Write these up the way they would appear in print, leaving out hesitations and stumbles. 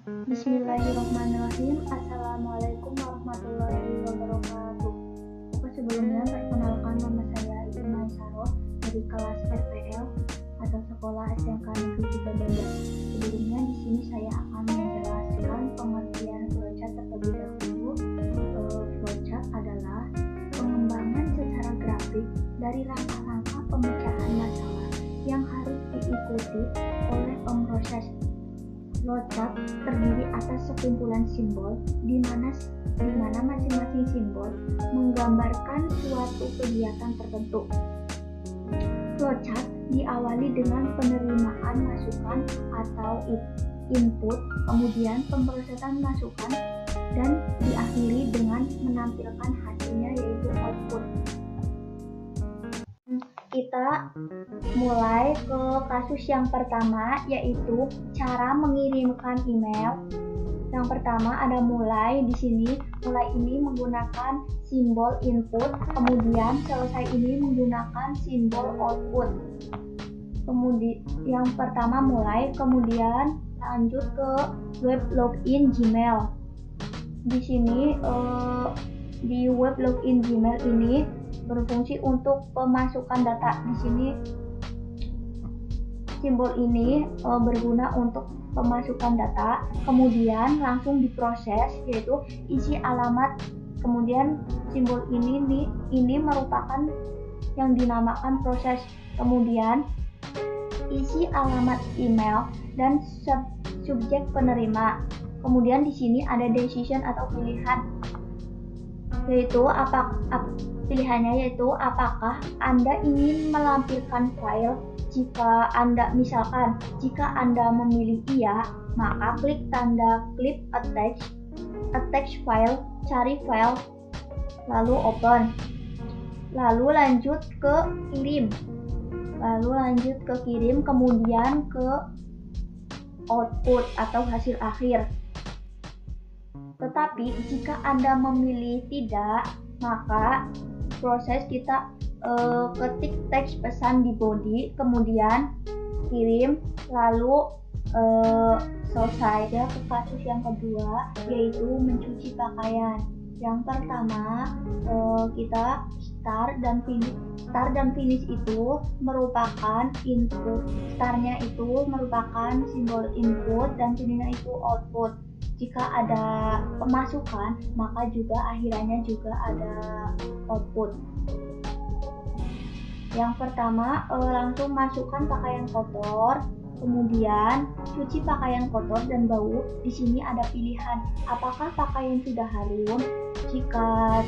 Bismillahirrahmanirrahim. Assalamualaikum warahmatullahi wabarakatuh. Sebelumnya perkenalkan, nama saya Ibu Maisaroh dari kelas RPL atau Sekolah SMK Negeri 3 Banda. Sebelumnya di sini saya akan menjelaskan pengertian flowchart terlebih dahulu. Flowchart adalah pengembangan secara grafik dari langkah-langkah pemecahan masalah yang harus diikuti oleh pemroses. Flowchart terdiri atas sekumpulan simbol di mana masing-masing simbol menggambarkan suatu kegiatan tertentu. Flowchart diawali dengan penerimaan masukan atau input, kemudian pemrosesan masukan, dan diakhiri dengan menampilkan hasilnya yaitu output. Kita mulai ke kasus yang pertama, yaitu cara mengirimkan email. Yang pertama ada mulai. Di sini mulai ini menggunakan simbol input, kemudian selesai ini menggunakan simbol output. Kemudian yang pertama mulai, kemudian lanjut ke web login Gmail. Di sini di web login Gmail ini berfungsi untuk pemasukan data. Di sini simbol ini berguna untuk pemasukan data, kemudian langsung diproses, yaitu isi alamat. Kemudian simbol ini merupakan yang dinamakan proses. Kemudian isi alamat email dan subjek penerima. Kemudian di sini ada decision atau pilihan, yaitu pilihannya yaitu apakah Anda ingin melampirkan file. Jika Anda memilih iya, maka klik tanda klip attach file, cari file, lalu open. Lalu lanjut ke kirim, kemudian ke output atau hasil akhir. Tetapi jika Anda memilih tidak, maka proses kita ketik teks pesan di body, kemudian kirim, lalu selesai. Ya, ke kasus yang kedua, yaitu mencuci pakaian. Yang pertama kita start dan finish itu merupakan input. Startnya itu merupakan simbol input dan finishnya itu output. Jika ada pemasukan, maka juga akhirannya juga ada output. Yang pertama langsung masukkan pakaian kotor, kemudian cuci pakaian kotor dan bau. Di sini ada pilihan apakah pakaian sudah harum. Jika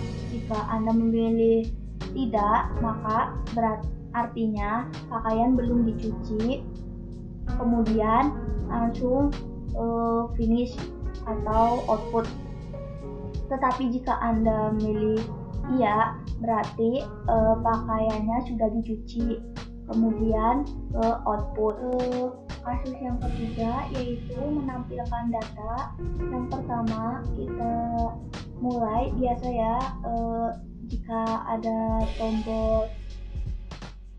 Anda memilih tidak, maka artinya pakaian belum dicuci. Kemudian langsung finish atau output. Tetapi jika Anda memilih iya, berarti pakaiannya sudah dicuci. Kemudian ke output. Kasus yang ketiga yaitu menampilkan data. Yang pertama kita mulai, biasa ya, jika ada tombol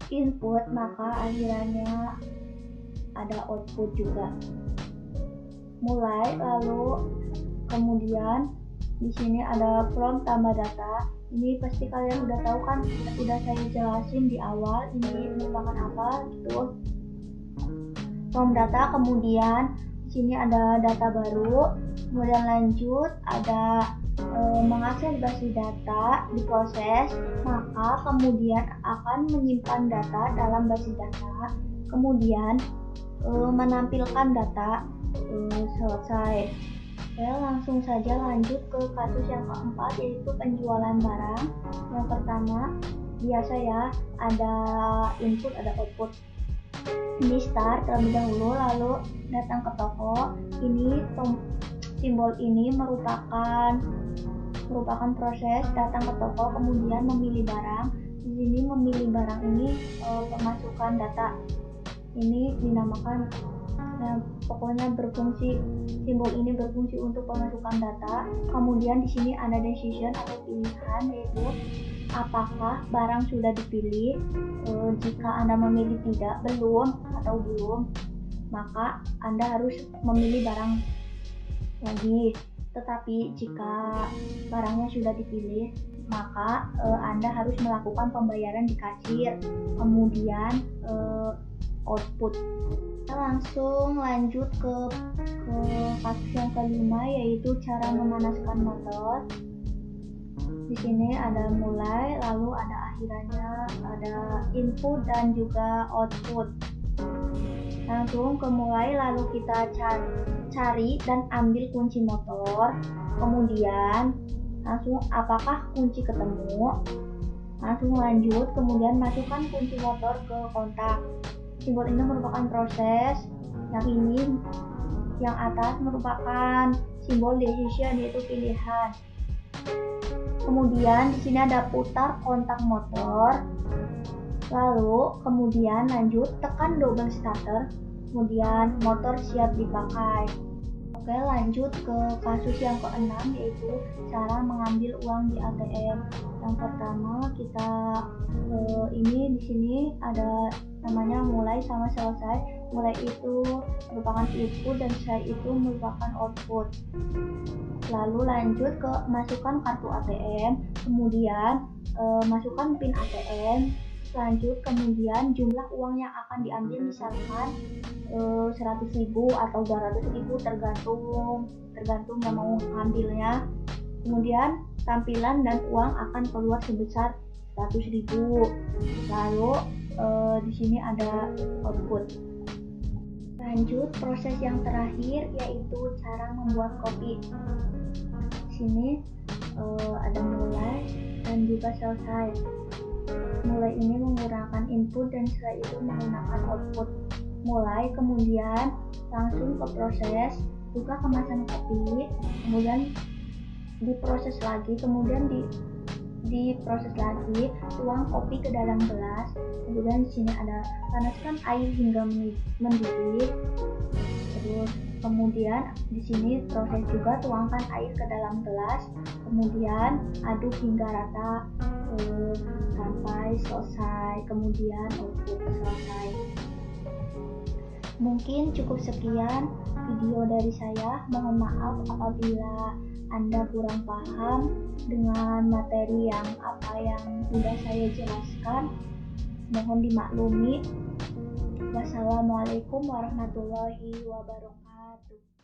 input maka akhirannya ada output juga. Mulai, lalu kemudian di sini ada prompt tambah data. Ini pasti kalian udah tahu kan, udah saya jelasin di awal ini merupakan apa gitu. Prompt data, kemudian di sini ada data baru, kemudian lanjut ada mengakses basis data, diproses, maka kemudian akan menyimpan data dalam basis data, kemudian menampilkan data, selesai. Ya, langsung saja lanjut ke kasus yang keempat, yaitu penjualan barang. Yang pertama biasa ya, ada input ada output. Ini start terlebih dahulu, lalu datang ke toko. Ini simbol ini merupakan proses datang ke toko, kemudian memilih barang. Di sini memilih barang ini pemasukan data. Ini dinamakan, pokoknya simbol ini berfungsi untuk pemasukan data. Kemudian di sini ada decision atau pilihan, yaitu apakah barang sudah dipilih. Jika Anda memilih tidak, belum, maka Anda harus memilih barang lagi. Tetapi jika barangnya sudah dipilih, maka Anda harus melakukan pembayaran di kasir, kemudian output. Kita langsung lanjut ke kasus yang kelima, yaitu cara memanaskan motor. Di sini ada mulai, lalu ada akhirannya, ada input dan juga output. Langsung ke mulai, lalu kita cari dan ambil kunci motor, kemudian langsung apakah kunci ketemu, langsung lanjut, kemudian masukkan kunci motor ke kontak. Simbol ini merupakan proses, yang ini yang atas merupakan simbol decision, yaitu pilihan. Kemudian di sini ada putar kontak motor, lalu kemudian lanjut tekan double starter, kemudian motor siap dipakai. Oke, lanjut ke kasus yang keenam, yaitu cara mengambil uang di ATM. Yang pertama kita ini di sini ada namanya mulai sama selesai. Mulai itu merupakan input dan selesai itu merupakan output. Lalu lanjut ke masukkan kartu ATM, kemudian masukkan PIN ATM, lanjut kemudian jumlah uang yang akan diambil misalkan 100.000 atau 200.000 tergantung yang mau ngambilnya. Kemudian tampilan dan uang akan keluar sebesar 100.000. Lalu di sini ada output. Lanjut proses yang terakhir, yaitu cara membuat kopi. Di sini ada mulai dan juga selesai. Mulai ini menggunakan input dan setelah itu menggunakan output. Mulai kemudian langsung ke proses, buka kemasan kopi, kemudian diproses lagi, kemudian diproses lagi, tuang kopi ke dalam gelas. Kemudian di sini ada panaskan air hingga mendidih. Terus kemudian di sini proses juga, tuangkan air ke dalam gelas, kemudian aduk hingga rata sampai selesai, kemudian output selesai. Mungkin cukup sekian video dari saya. Mohon maaf apabila Anda kurang paham dengan materi yang sudah saya jelaskan. Mohon dimaklumi. Wassalamualaikum warahmatullahi wabarakatuh.